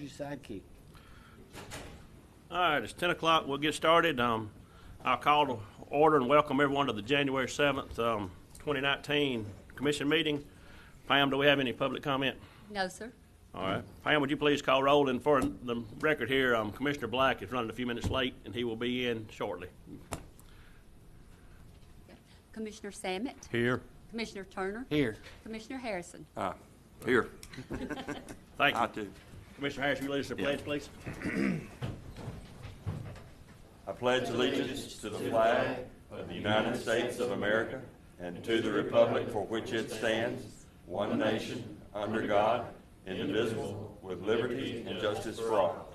Who's your sidekick? All right, it's 10 o'clock. We'll get started. I'll call to order and welcome everyone to the January 7th, 2019 Commission meeting. Pam, do we have any public comment? No, sir. All right. Pam, would you please call roll? And for the record here, Commissioner Black is running a few minutes late, and he will be in shortly. Commissioner Samet. Here. Commissioner Turner. Here. Commissioner Harrison. Here. Thank you. I do. Commissioner Harris, will you lead us to the pledge, please? I pledge allegiance to the flag of the United States of America and to the republic for which it stands, one nation, under God, indivisible, with liberty and justice for all.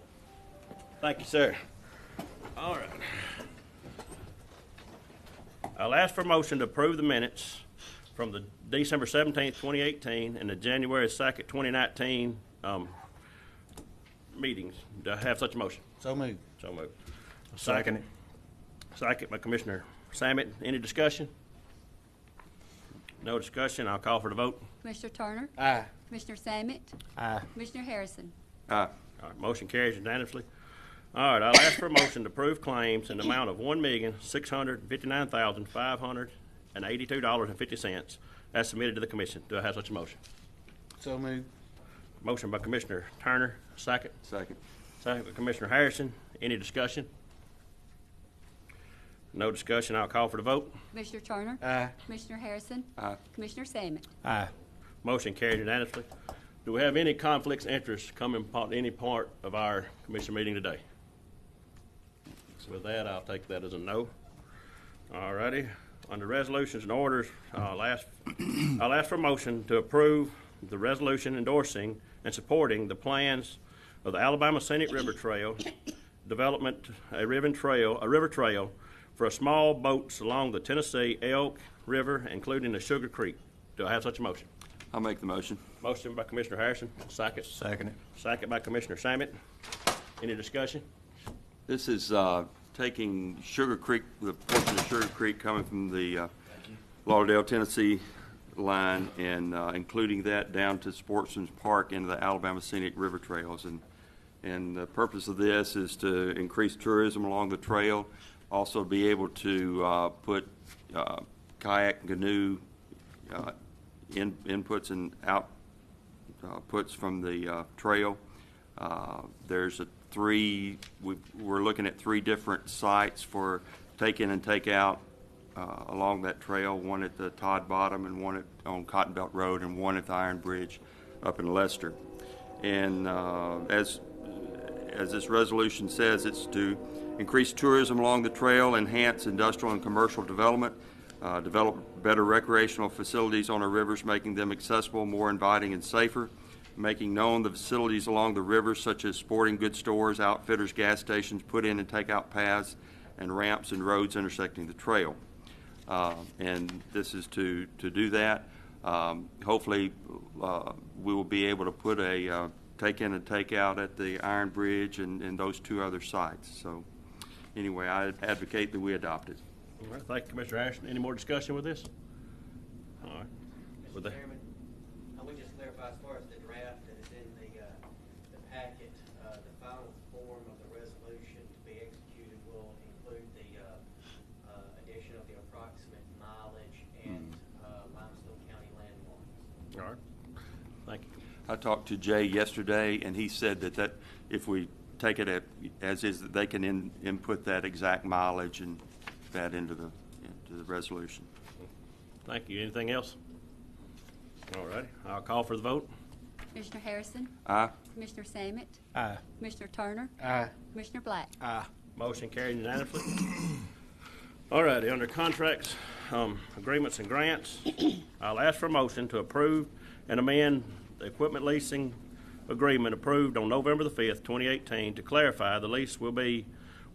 Thank you, sir. All right. I'll ask for a motion to approve the minutes from the December 17th, 2018 and the January 2nd, 2019 meetings. Do I have such a motion? So moved. So moved. Second. Second by Commissioner Samet. Any discussion? No discussion. I'll call for the vote. Commissioner Turner. Aye. Commissioner Samet. Aye. Commissioner Harrison. Aye. All right, motion carries unanimously. All right, I'll ask for a motion to approve claims in the amount of $1,659,582.50 as submitted to the Commission. Do I have such a motion? So moved. Motion by Commissioner Turner. Second. Second. Second by Commissioner Harrison. Any discussion? No discussion. I'll call for the vote. Commissioner Turner. Aye. Commissioner Harrison. Aye. Commissioner Samet. Aye. Motion carried unanimously. Do we have any conflicts of interest coming upon any part of our Commission meeting today? So with that, I'll take that as a no. All righty. Under resolutions and orders, I'll ask for a motion to approve the resolution endorsing and supporting the plans of the Alabama Scenic River Trail development, a river trail for small boats along the Tennessee Elk River, including the Sugar Creek. Do I have such a motion? I'll make the motion. Motion by Commissioner Harrison. Second. Second. Second by Commissioner Samet. Any discussion? This is taking Sugar Creek, the portion of Sugar Creek coming from the Lauderdale, Tennessee line, and including that down to Sportsman's Park into the Alabama Scenic River Trails. And the purpose of this is to increase tourism along the trail, also be able to put kayak and canoe inputs and outputs from the trail. There's we're looking at 3 different sites for take in and take out along that trail, one at the Todd Bottom and one on Cotton Belt Road and one at the Iron Bridge up in Leicester. And as this resolution says, it's to increase tourism along the trail, enhance industrial and commercial development, develop better recreational facilities on our rivers, making them accessible, more inviting, and safer, making known the facilities along the rivers such as sporting goods stores, outfitters, gas stations, put in and take out paths and ramps and roads intersecting the trail. And this is to do that. Hopefully we will be able to put a take in and take out at the Iron Bridge and those 2 other sites. So anyway, I advocate that we adopt it. All right, thank you, Commissioner Harrison. Any more discussion with this? All right. Mr. Chairman, I would just clarify as far as the draft that is in the packet, the final form of the resolution to be executed will include the addition of the approximate mileage and Limestone County landmarks. All right. Thank you. I talked to Jay yesterday, and he said that if we take it as is, that they can input that exact mileage and that into the resolution. Thank you. Anything else? All righty. I'll call for the vote. Commissioner Harrison. Aye. Commissioner Samet. Aye. Commissioner Turner. Aye. Commissioner Black. Aye. Motion carried unanimously. All righty. Under contracts, agreements, and grants, I'll ask for a motion to approve and amend the equipment leasing agreement approved on November the 5th, 2018, to clarify the lease will be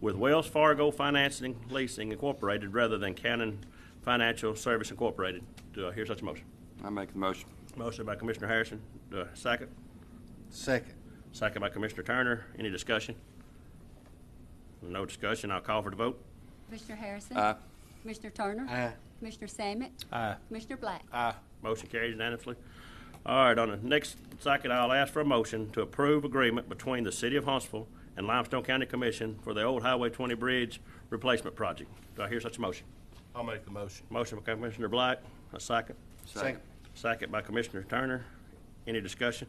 with Wells Fargo Financing Leasing Incorporated rather than Cannon Financial Service Incorporated. Do I hear such a motion? I make the motion. Motion by Commissioner Harrison. Do I second? Second. Second by Commissioner Turner. Any discussion? No discussion. I'll call for the vote. Commissioner Harrison. Aye. Commissioner Turner. Aye. Commissioner Samet. Aye. Commissioner Black. Aye. Motion carries unanimously. All right, on the next second, I'll ask for a motion to approve agreement between the City of Huntsville and Limestone County Commission for the old Highway 20 Bridge Replacement Project. Do I hear such a motion? I'll make the motion. Motion by Commissioner Black, a second. Second. Second by Commissioner Turner. Any discussion?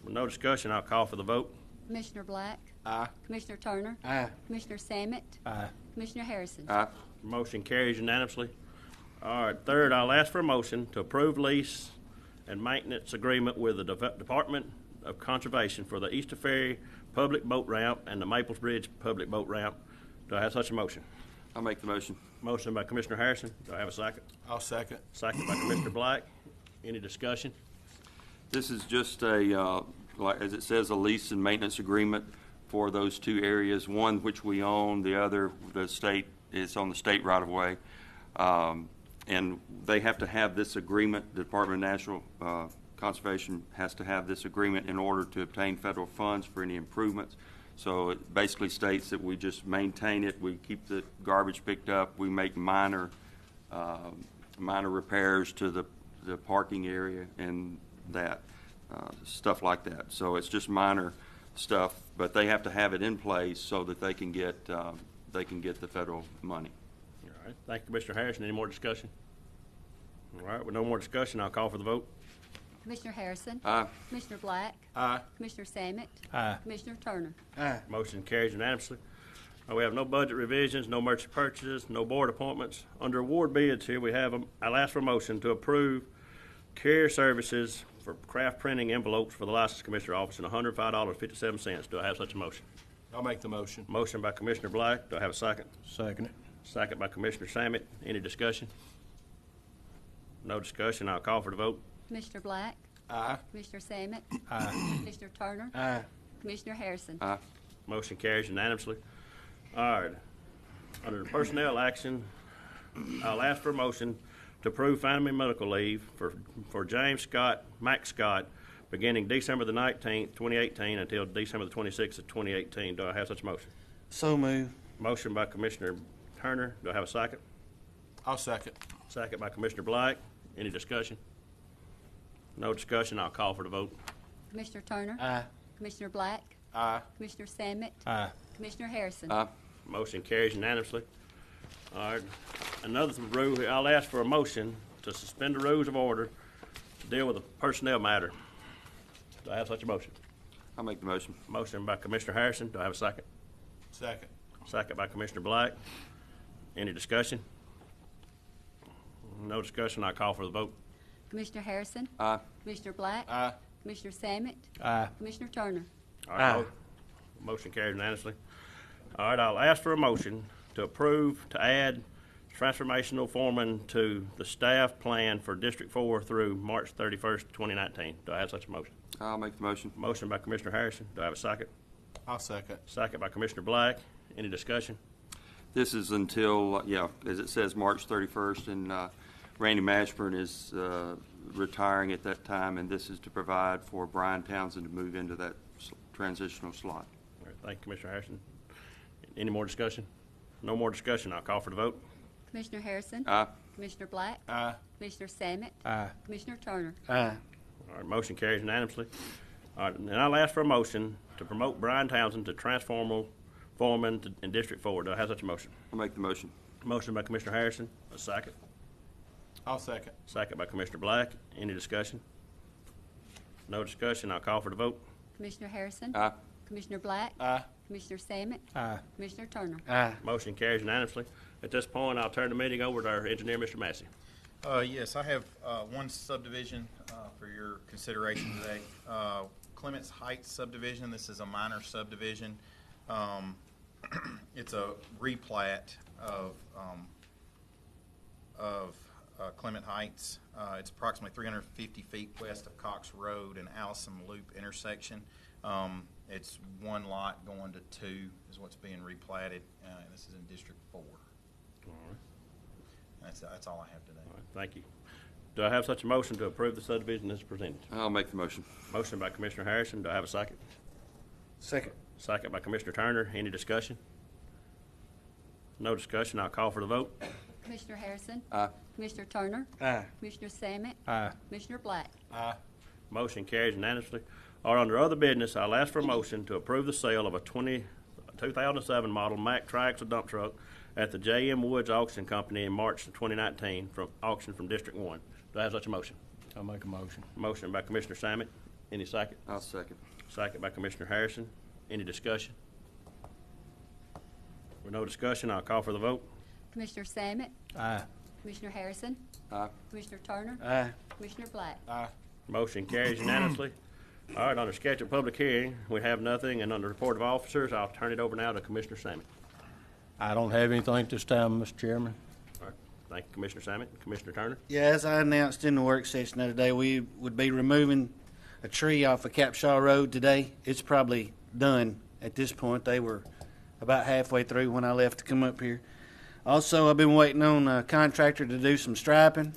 With no discussion, I'll call for the vote. Commissioner Black. Aye. Commissioner Turner. Aye. Commissioner Sammet. Aye. Commissioner Harrison. Aye. Motion carries unanimously. All right, third, I'll ask for a motion to approve lease and maintenance agreement with the Department of Conservation for the Easter Ferry Public Boat Ramp and the Maples Bridge Public Boat Ramp. Do I have such a motion? I'll make the motion. Motion by Commissioner Harrison. Do I have a second? I'll second. Second by Commissioner Black. Any discussion? This is just a, like, as it says, a lease and maintenance agreement for those two areas, one which we own, the other, the state, it's on the state right-of-way. And they have to have this agreement, the Department of National Conservation has to have this agreement in order to obtain federal funds for any improvements. So it basically states that we just maintain it, we keep the garbage picked up, we make minor repairs to the parking area and that, stuff like that. So it's just minor stuff, but they have to have it in place so that they can get the federal money. All right, thank you, Commissioner Harrison. Any more discussion? All right, with no more discussion, I'll call for the vote. Commissioner Harrison. Aye. Commissioner Black. Aye. Commissioner Sammet. Aye. Commissioner Turner. Aye. Motion carries unanimously. We have no budget revisions, no merchant purchases, no board appointments. Under award bids here, we have, I'll ask for a motion to approve carrier services for craft printing envelopes for the License Commissioner Office at $105.57. Do I have such a motion? I'll make the motion. Motion by Commissioner Black. Do I have a second? Second it. Second by Commissioner Sammet. Any discussion? No discussion. I'll call for the vote. Commissioner Black. Aye. Commissioner Sammet. Aye. Commissioner Turner. Aye. Commissioner Harrison. Aye. Motion carries unanimously. All right. Under the personnel action, I'll ask for a motion to approve family medical leave for James Scott, Max Scott, beginning December the 19th, 2018 until December the 26th of 2018. Do I have such a motion? So move. Motion by Commissioner Turner. Do I have a second? I'll second. Second by Commissioner Black. Any discussion? No discussion. I'll call for the vote. Commissioner Turner. Aye. Commissioner Black. Aye. Commissioner Sammet. Aye. Commissioner Harrison. Aye. Motion carries unanimously. All right. Another rule, I'll ask for a motion to suspend the rules of order to deal with a personnel matter. Do I have such a motion? I'll make the motion. Motion by Commissioner Harrison. Do I have a second? Second. Second by Commissioner Black. Any discussion? No discussion. I'll call for the vote. Commissioner Harrison. Aye. Commissioner Black. Aye. Commissioner Sammet. Aye. Commissioner Turner. All right. Aye. Motion carries unanimously. All right. I'll ask for a motion to approve to add transformational foreman to the staff plan for District 4 through March 31st, 2019. Do I have such a motion? I'll make the motion. Motion by Commissioner Harrison. Do I have a second? I'll second. Second by Commissioner Black. Any discussion? This is until, as it says, March 31st, and Randy Mashburn is retiring at that time, and this is to provide for Brian Townsend to move into that transitional slot. All right, thank you, Commissioner Harrison. Any more discussion? No more discussion. I'll call for the vote. Commissioner Harrison. Aye. Commissioner Black. Aye. Commissioner Sammet. Aye. Commissioner Turner. Aye. All right, motion carries unanimously. All right, and I'll ask for a motion to promote Brian Townsend to transformer foreman in District 4. Do I have such a motion? I'll make the motion. Motion by Commissioner Harrison. A second. I'll second. Second by Commissioner Black. Any discussion? No discussion. I'll call for the vote. Commissioner Harrison. Aye. Commissioner Black. Aye. Commissioner Sammet. Aye. Commissioner Turner. Aye. Motion carries unanimously. At this point, I'll turn the meeting over to our engineer, Mr. Massey. Yes, I have one subdivision for your consideration today. Clements Heights subdivision. This is a minor subdivision. It's a replat of Clement Heights. It's approximately 350 feet west of Cox Road and Allison Loop intersection. It's one lot going to two is what's being replatted, and this is in District 4. All right. That's all I have today. All right, thank you. Do I have such a motion to approve the subdivision as presented? I'll make the motion. Motion by Commissioner Harrison. Do I have a second? Second. Second by Commissioner Turner. Any discussion? No discussion. I'll call for the vote. Commissioner Harrison? Aye. Commissioner Turner? Aye. Commissioner Sammet? Aye. Commissioner Black? Aye. Motion carries unanimously. All right, under other business, I'll ask for a motion to approve the sale of a 2007 model Mack triaxle dump truck at the J.M. Woods Auction Company in March of 2019 from auction from District 1. Do I have such a motion? I'll make a motion. Motion by Commissioner Sammet. Any second? I'll second. Second by Commissioner Harrison. Any discussion? With no discussion, I'll call for the vote. Commissioner Sammet? Aye. Commissioner Harrison? Aye. Commissioner Turner? Aye. Commissioner Black? Aye. Motion carries unanimously. All right, under scheduled public hearing, we have nothing, and under report of officers, I'll turn it over now to Commissioner Sammet. I don't have anything at this time, Mr. Chairman. All right, thank you, Commissioner Sammet. Commissioner Turner? Yeah, as I announced in the work session the other day, we would be removing a tree off of Capshaw Road today. It's probably done at this point. They were about halfway through when I left to come up here. Also, I've been waiting on a contractor to do some striping.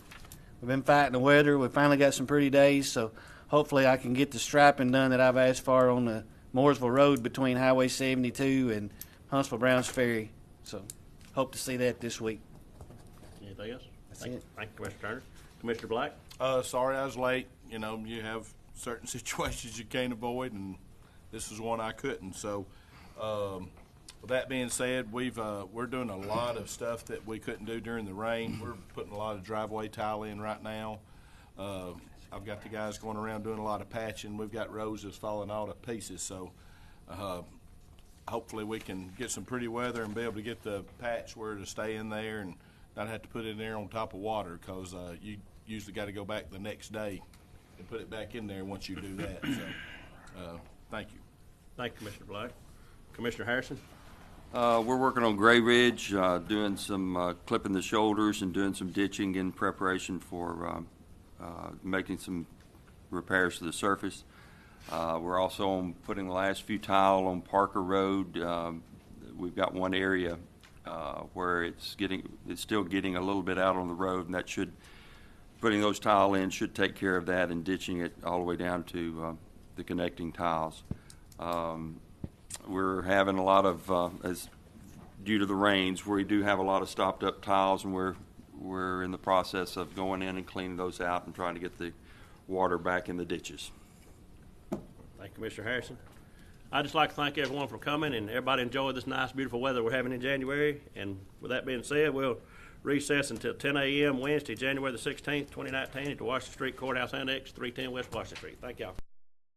We've been fighting the weather. We finally got some pretty days, so hopefully I can get the striping done that I've asked for on the Mooresville Road between Highway 72 and Huntsville Browns Ferry. So hope to see that this week. Anything else? That's Thank it. Thank you, Commissioner Turner. Commissioner Black? Sorry I was late. You know, you have certain situations you can't avoid, and this is one I couldn't. So, with that being said, we're doing a lot of stuff that we couldn't do during the rain. We're putting a lot of driveway tile in right now. I've got the guys going around doing a lot of patching. We've got roads that's falling all to pieces. So, hopefully we can get some pretty weather and be able to get the patch where to stay in there and not have to put it in there on top of water, because you usually got to go back the next day and put it back in there once you do that. So, thank you. Thank you, Commissioner Black. Commissioner Harrison? We're working on Gray Ridge, doing some clipping the shoulders and doing some ditching in preparation for making some repairs to the surface. We're also putting the last few tile on Parker Road. We've got one area where it's still getting a little bit out on the road, and that putting those tile in should take care of that, and ditching it all the way down to the connecting tiles. We're having a lot of, due to the rains, we do have a lot of stopped up tiles, and we're in the process of going in and cleaning those out and trying to get the water back in the ditches. Thank you, Commissioner Harrison. I'd just like to thank everyone for coming, and everybody enjoy this nice, beautiful weather we're having in January. And with that being said, we'll recess until 10 a.m. Wednesday, January the 16th, 2019 at the Washington Street Courthouse Annex, 310 West Washington Street. Thank y'all.